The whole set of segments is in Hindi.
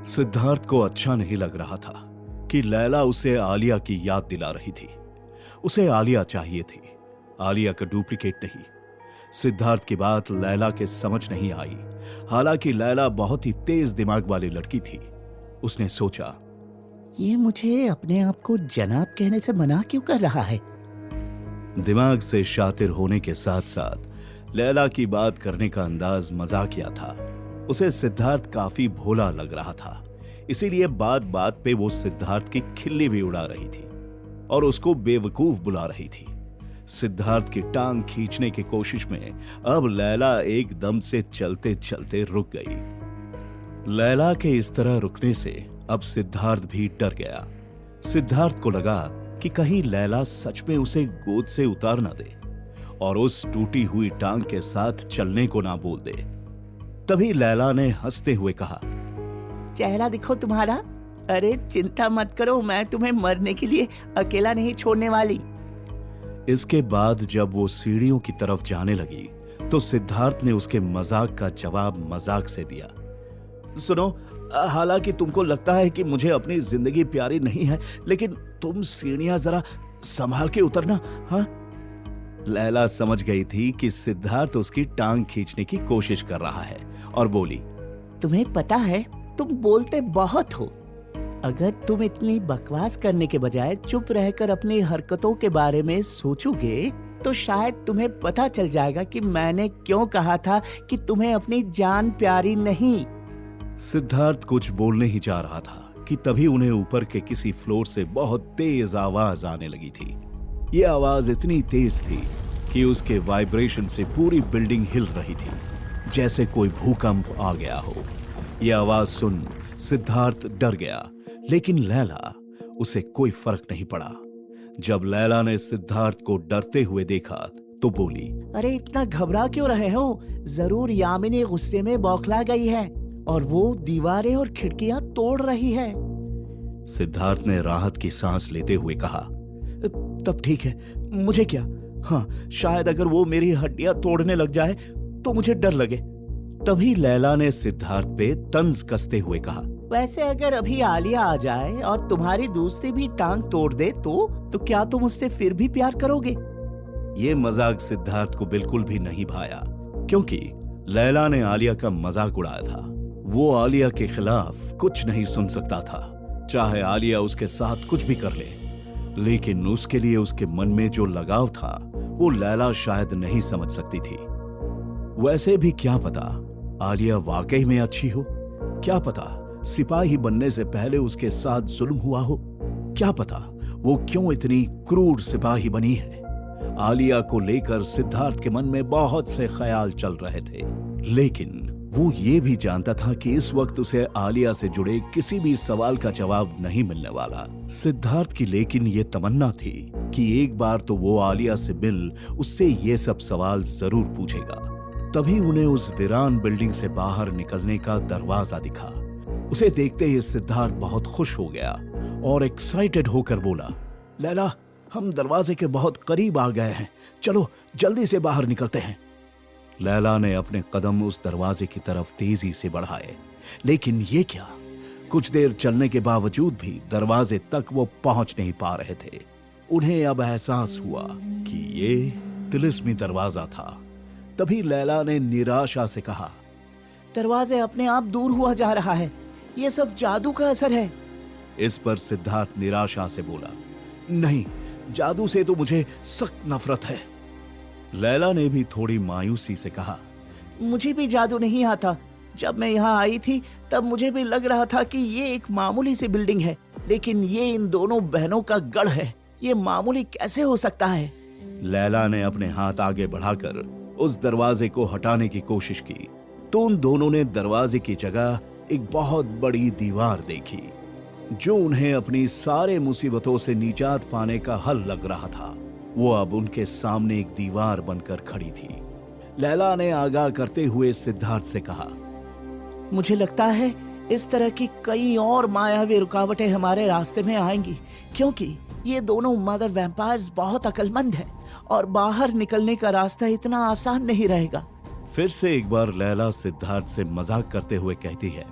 सिद्धार्थ को अच्छा नहीं लग रहा था कि लैला उसे आलिया की याद दिला रही थी। उसे आलिया चाहिए थी, आलिया का डुप्लीकेट नहीं। सिद्धार्थ की बात लैला के समझ नहीं आई। हालांकि लैला बहुत ही तेज दिमाग वाली लड़की थी। उसने सोचा, ये मुझे अपने आप को जनाब कहने से मना क्यों कर रहा है? दिमाग से शातिर होने के साथ साथ लैला की बात करने का अंदाज मजाकिया था। उसे सिद्धार्थ काफी भोला लग रहा था, इसीलिए बात बात पे वो सिद्धार्थ की खिल्ली भी उड़ा रही थी और उसको बेवकूफ बुला रही थी। सिद्धार्थ की टांग खींचने की कोशिश में अब लैला एकदम से चलते चलते रुक गई। लैला के इस तरह रुकने से अब सिद्धार्थ भी डर गया। सिद्धार्थ को लगा कि कहीं लैला सच में उसे गोद से उतार ना दे और उस टूटी हुई टांग के साथ चलने को ना बोल दे। तभी लैला ने हंसते हुए कहा, चेहरा दिखो तुम्हारा। अरे चिंता मत करो, मैं तुम्हें मरने के लिए अकेला नहीं छोड़ने वाली। इसके बाद जब वो सीढ़ियों की तरफ जाने लगी तो सिद्धार्थ ने उसके मजाक का जवाब मजाक से दिया। सुनो, हालांकि तुमको लगता है कि मुझे अपनी जिंदगी प्यारी नहीं है, लेकिन तुम सीढ़ियां जरा संभाल के उतरना। हाँ। लैला समझ गई थी कि सिद्धार्थ उसकी टांग खींचने की कोशिश कर रहा है और बोली, तुम्हें पता है तुम बोलते बहुत हो। अगर तुम इतनी बकवास करने के बजाय चुप रहकर अपनी हरकतों के बारे में सोचोगे तो शायद तुम्हें पता चल जाएगा कि मैंने क्यों कहा था कि तुम्हें अपनी जान प्यारी नहीं। सिद्धार्थ कुछ बोलने ही जा रहा था कि तभी उन्हें ऊपर के किसी फ्लोर से बहुत तेज आवाज आने लगी थी। ये आवाज इतनी तेज थी कि उसके वाइब्रेशन से पूरी बिल्डिंग हिल रही थी, जैसे कोई भूकंप आ गया हो। यह आवाज सुन सिद्धार्थ डर गया, लेकिन लैला, उसे कोई फर्क नहीं पड़ा। जब लैला ने सिद्धार्थ को डरते हुए देखा तो बोली, अरे इतना घबरा क्यों रहे हो? जरूर यामिनी गुस्से में बौखला गई है और वो दीवारें और खिड़कियां तोड़ रही है। सिद्धार्थ ने राहत की सांस लेते हुए कहा, तब ठीक है, मुझे क्या। हाँ, शायद अगर वो मेरी हड्डियां तोड़ने लग जाए तो मुझे डर लगे। तभी लैला ने सिद्धार्थ पे तंज कसते हुए कहा, वैसे अगर अभी आलिया आ जाए और तुम्हारी दूसरी भी टांग तोड़ दे तो क्या तुम उससे फिर भी प्यार करोगे? ये मजाक सिद्धार्थ को बिल्कुल भी नहीं भाया, क्योंकि लैला ने आलिया का मजाक उड़ाया था। वो आलिया के खिलाफ कुछ नहीं सुन सकता था, चाहे आलिया उसके साथ कुछ भी कर ले। लेकिन उसके लिए उसके मन में जो लगाव था वो लैला शायद नहीं समझ सकती थी। वैसे भी क्या पता आलिया वाकई में अच्छी हो, क्या पता सिपाही बनने से पहले उसके साथ जुल्म हुआ हो, क्या पता वो क्यों इतनी क्रूर सिपाही बनी है। आलिया को लेकर सिद्धार्थ के मन में बहुत से ख्याल चल रहे थे, लेकिन वो ये भी जानता था कि इस वक्त उसे आलिया से जुड़े किसी भी सवाल का जवाब नहीं मिलने वाला। सिद्धार्थ की लेकिन ये तमन्ना थी कि एक बार तो वो आलिया से मिल उससे ये सब सवाल जरूर पूछेगा। तभी उन्हें उस वीरान बिल्डिंग से बाहर निकलने का दरवाजा दिखा। उसे देखते ही सिद्धार्थ बहुत खुश हो गया और एक्साइटेड होकर बोला, लैला, हम दरवाजे के बहुत करीब आ गए हैं, चलो जल्दी से बाहर निकलते हैं। लैला ने अपने कदम उस दरवाजे की तरफ तेजी से बढ़ाए, लेकिन ये क्या, कुछ देर चलने के बावजूद भी दरवाजे तक वो पहुंच नहीं पा रहे थे। उन्हें अब एहसास हुआ कि ये तिलिस्मी दरवाजा था। तभी लैला ने निराशा से कहा, दरवाजे अपने आप दूर हुआ जा रहा है, ये सब जादू का असर है। इस पर सिद्धार्थ निराशा से बोला, नहीं, जादू से तो मुझे सख्त नफरत है। लैला ने भी थोड़ी मायूसी से कहा, मुझे भी जादू नहीं आता। जब मैं यहाँ आई थी तब मुझे भी लग रहा था कि ये एक मामूली सी बिल्डिंग है, लेकिन ये इन दोनों बहनों का गढ़ है। ये मामूली कैसे हो सकता है? लैला ने अपने हाथ आगे बढ़ाकर उस दरवाजे को हटाने की कोशिश की तो उन दोनों ने दरवाजे की जगह एक बहुत बड़ी दीवार देखी, जो उन्हें अपनी सारे मुसीबतों से निजात पाने का हल लग रहा था। वो अब उनके सामने एक दीवार बनकर खड़ी थी। लैला ने आगाह करते हुए सिद्धार्थ से कहा, मुझे लगता है इस तरह की कई और मायावी रुकावटें हमारे रास्ते में आएंगी, क्योंकि ये दोनों मदर वैम्पायर्स बहुत अक्लमंद हैं और बाहर निकलने का रास्ता इतना आसान नहीं रहेगा। फिर से एक बार लैला सिद्धार्थ से मजाक करते हुए कहती है,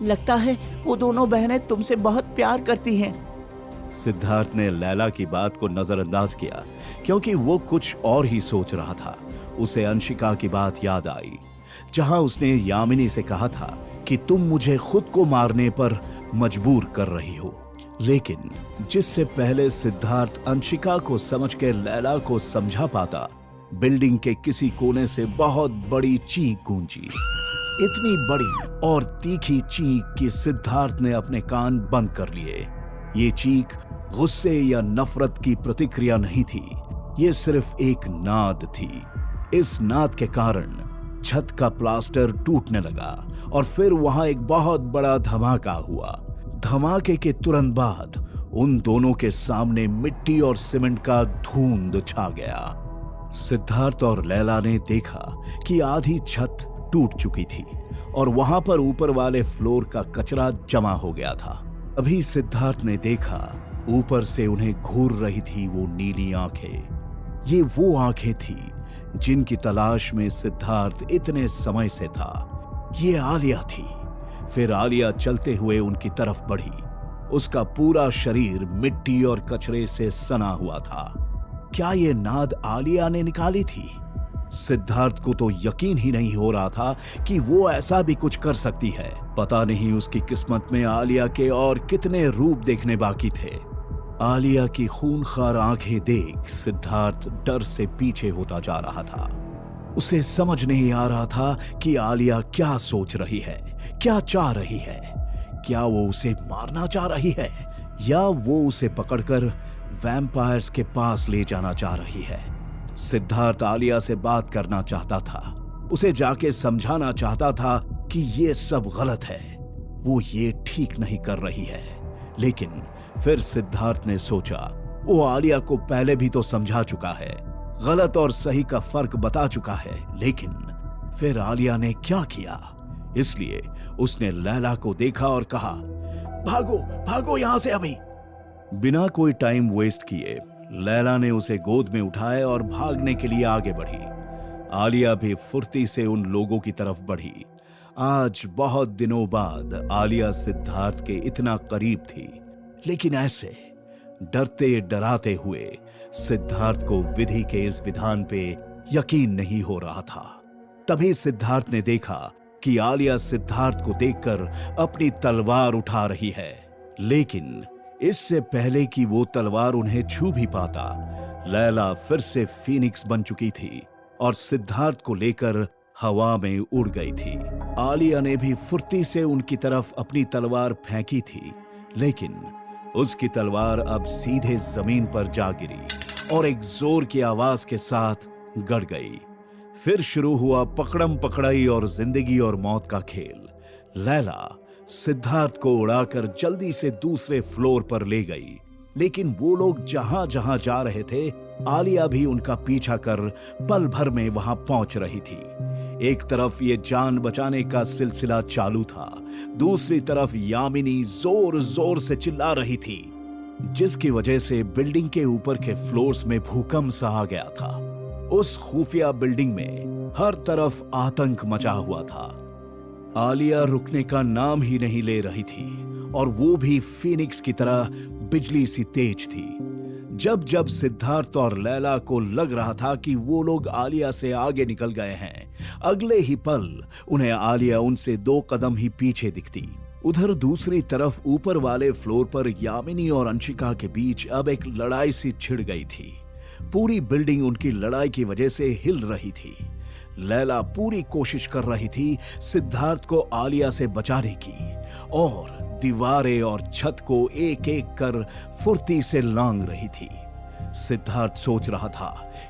लगता है वो दोनों बहनें तुमसे बहुत प्यार करती हैं। सिद्धार्थ ने लैला की बात को नजरअंदाज किया क्योंकि वो कुछ और ही सोच रहा था। उसे अंशिका की बात याद आई जहां उसने यामिनी से कहा था कि तुम मुझे खुद को मारने पर मजबूर कर रही हो। लेकिन जिससे पहले सिद्धार्थ अंशिका को समझ के लैला को समझा पाता, बिल्डिंग के किसी कोने से बहुत बड़ी चीख गूंजी। इतनी बड़ी और तीखी चीख कि सिद्धार्थ ने अपने कान बंद कर लिए। ये चीख गुस्से या नफरत की प्रतिक्रिया नहीं थी, ये सिर्फ एक नाद थी। इस नाद के कारण छत का प्लास्टर टूटने लगा और फिर वहां एक बहुत बड़ा धमाका हुआ। धमाके के तुरंत बाद उन दोनों के सामने मिट्टी और सीमेंट का धुंध छा गया। सिद्धार्थ और लैला ने देखा कि आधी छत टूट चुकी थी और वहां पर ऊपर वाले फ्लोर का कचरा जमा हो गया था। अभी सिद्धार्थ ने देखा ऊपर से उन्हें घूर रही थी वो नीली आंखें। ये वो आंखें थी जिनकी तलाश में सिद्धार्थ इतने समय से था। ये आलिया थी। फिर आलिया चलते हुए उनकी तरफ बढ़ी। उसका पूरा शरीर मिट्टी और कचरे से सना हुआ था। क्या ये नाद आलिया ने निकाली थी? सिद्धार्थ को तो यकीन ही नहीं हो रहा था कि वो ऐसा भी कुछ कर सकती है। पता नहीं उसकी किस्मत में आलिया के और कितने रूप देखने बाकी थे। आलिया की खूनखार आंखें देख सिद्धार्थ डर से पीछे होता जा रहा था। उसे समझ नहीं आ रहा था कि आलिया क्या सोच रही है, क्या चाह रही है। क्या वो उसे मारना चाह रही है या वो उसे पकड़कर वैम्पायर्स के पास ले जाना चाह रही है। सिद्धार्थ आलिया से बात करना चाहता था, उसे जाके समझाना चाहता था कि ये सब गलत है, वो ये ठीक नहीं कर रही है। लेकिन फिर सिद्धार्थ ने सोचा वो आलिया को पहले भी तो समझा चुका है, गलत और सही का फर्क बता चुका है। लेकिन फिर आलिया ने क्या किया? इसलिए उसने लैला को देखा और कहा, भागो भागो यहां से अभी। बिना कोई टाइम वेस्ट किए लैला ने उसे गोद में उठाया और भागने के लिए आगे बढ़ी। आलिया भी फुर्ती से उन लोगों की तरफ बढ़ी। आज बहुत दिनों बाद आलिया सिद्धार्थ के इतना करीब थी, लेकिन ऐसे डरते डराते हुए सिद्धार्थ को विधि के इस विधान पे यकीन नहीं हो रहा था। तभी सिद्धार्थ ने देखा कि आलिया सिद्धार्थ को देखकर अपनी तलवार उठा रही है। लेकिन इससे पहले कि वो तलवार उन्हें छू भी पाता, लैला फिर से फीनिक्स बन चुकी थी और सिद्धार्थ को लेकर हवा में उड़ गई थी। आलिया ने भी फुर्ती से उनकी तरफ अपनी तलवार फेंकी थी, लेकिन उसकी तलवार अब सीधे जमीन पर जा गिरी और एक जोर की आवाज के साथ गड़ गई। फिर शुरू हुआ पकड़म पकड़ाई और जिंदगी और मौत का खेल। लैला सिद्धार्थ को उड़ाकर जल्दी से दूसरे फ्लोर पर ले गई, लेकिन वो लोग जहां जहां जा रहे थे, आलिया भी उनका पीछा कर पल भर में वहां पहुंच रही थी। एक तरफ ये जान बचाने का सिलसिला चालू था, दूसरी तरफ यामिनी जोर जोर से चिल्ला रही थी, जिसकी वजह से बिल्डिंग के ऊपर के फ्लोर्स में भूकंप सा आ गया था। उस खुफिया बिल्डिंग में हर तरफ आतंक मचा हुआ था। आलिया रुकने का नाम ही नहीं ले रही थी और वो भी फीनिक्स की तरह बिजली सी तेज थी। जब जब सिद्धार्थ और लैला को लग रहा था कि वो लोग आलिया से आगे निकल गए हैं, अगले ही पल उन्हें आलिया उनसे 2 कदम ही पीछे दिखती। उधर दूसरी तरफ ऊपर वाले फ्लोर पर यामिनी और अंशिका के बीच अब एक लड़ाई सी छिड़ गई थी। पूरी बिल्डिंग उनकी लड़ाई की वजह से हिल रही थी। लैला पूरी कोशिश कर रही थी सिद्धार्थ को आलिया से बचाने की और दीवारें और छत को एक एक कर फुर्ती से लांग रही थी। सिद्धार्थ सोच रहा था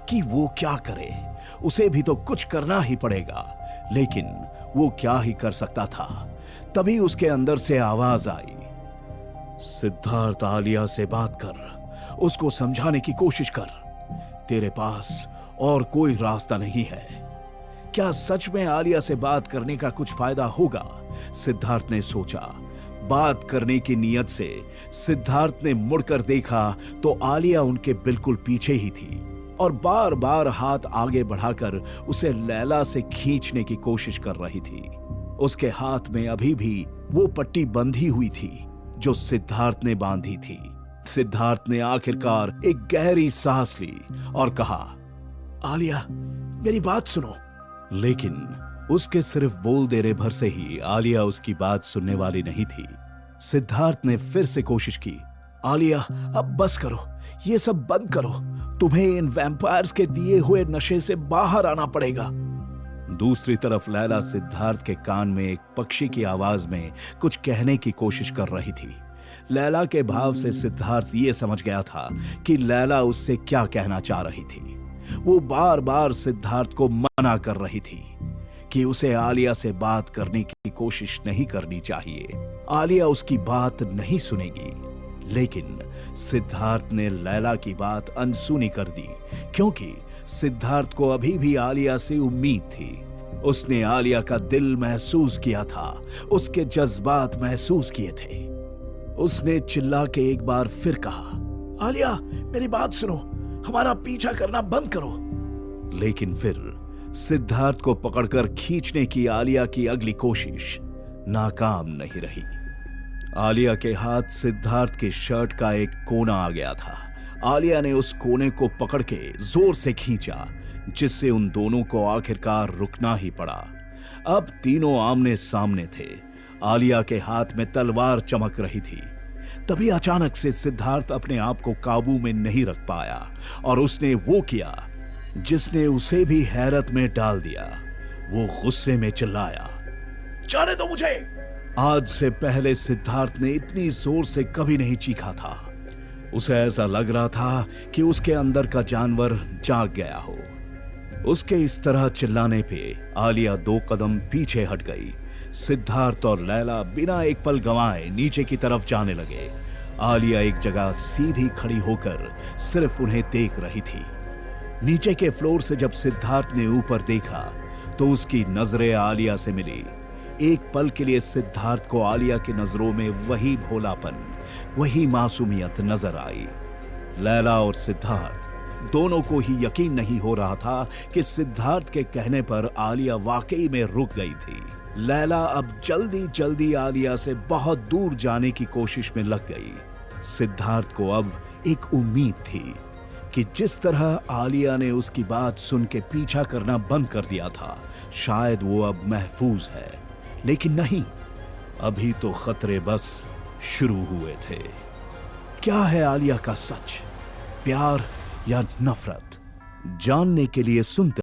कि वो क्या करे, उसे भी तो कुछ करना ही पड़ेगा, लेकिन वो क्या ही कर सकता था। तभी उसके अंदर से आवाज आई, सिद्धार्थ आलिया से बात कर, उसको समझाने की कोशिश कर, तेरे पास और कोई रास्ता नहीं है। क्या सच में आलिया से बात करने का कुछ फायदा होगा? सिद्धार्थ ने सोचा। बात करने की नीयत से सिद्धार्थ ने मुड़कर देखा तो आलिया उनके बिल्कुल पीछे ही थी और बार बार हाथ आगे बढ़ाकर उसे लैला से खींचने की कोशिश कर रही थी। उसके हाथ में अभी भी वो पट्टी बंधी हुई थी जो सिद्धार्थ ने बांधी थी। सिद्धार्थ ने आखिरकार एक गहरी सांस ली और कहा, आलिया, मेरी बात सुनो। लेकिन उसके सिर्फ बोल देने भर से ही आलिया उसकी बात सुनने वाली नहीं थी। सिद्धार्थ ने फिर से कोशिश की, आलिया, अब बस करो, ये सब बंद करो। तुम्हें इन वैम्पायर्स के दिए हुए नशे से बाहर आना पड़ेगा। दूसरी तरफ लैला सिद्धार्थ के कान में एक पक्षी की आवाज में कुछ कहने की कोशिश कर रही थी। लैला के भाव से सिद्धार्थ ये समझ गया था कि लैला उससे क्या कहना चाह रही थी। वो बार बार सिद्धार्थ को मना कर रही थी कि उसे आलिया से बात करने की कोशिश नहीं करनी चाहिए। आलिया उसकी बात नहीं सुनेगी। लेकिन सिद्धार्थ ने लैला की बात अनसुनी कर दी, क्योंकि सिद्धार्थ को अभी भी आलिया से उम्मीद थी। उसने आलिया का दिल महसूस किया था, उसके जज्बात महसूस किए थे। उसने चिल्ला के एक बार फिर कहा, आलिया, मेरी बात सुनो, हमारा पीछा करना बंद करो। लेकिन फिर सिद्धार्थ को पकड़कर खींचने की आलिया की अगली कोशिश नाकाम नहीं रही। आलिया के हाथ सिद्धार्थ की शर्ट का एक कोना आ गया था। आलिया ने उस कोने को पकड़ के जोर से खींचा, जिससे उन दोनों को आखिरकार रुकना ही पड़ा। अब तीनों आमने सामने थे। आलिया के हाथ में तलवार चमक रही थी। तभी अचानक से सिद्धार्थ अपने आप को काबू में नहीं रख पाया और उसने वो किया जिसने उसे भी हैरत में डाल दिया। वो गुस्से में चिल्लाया, जाने दो मुझे। आज से पहले सिद्धार्थ ने इतनी जोर से कभी नहीं चीखा था। उसे ऐसा लग रहा था कि उसके अंदर का जानवर जाग गया हो। उसके इस तरह चिल्लाने पे आलिया 2 कदम पीछे हट गई। सिद्धार्थ और लैला बिना एक पल गंवाए नीचे की तरफ जाने लगे। आलिया एक जगह सीधी खड़ी होकर सिर्फ उन्हें देख रही थी। नीचे के फ्लोर से जब सिद्धार्थ ने ऊपर देखा तो उसकी नजरें आलिया से मिली। एक पल के लिए सिद्धार्थ को आलिया की नजरों में वही भोलापन, वही मासूमियत नजर आई। लैला और सिद्धार्थ दोनों को ही यकीन नहीं हो रहा था कि सिद्धार्थ के कहने पर आलिया वाकई में रुक गई थी। लैला अब जल्दी जल्दी आलिया से बहुत दूर जाने की कोशिश में लग गई। सिद्धार्थ को अब एक उम्मीद थी कि जिस तरह आलिया ने उसकी बात सुन के पीछा करना बंद कर दिया था, शायद वो अब महफूज है। लेकिन नहीं, अभी तो खतरे बस शुरू हुए थे। क्या है आलिया का सच, प्यार या नफरत? जानने के लिए सुनते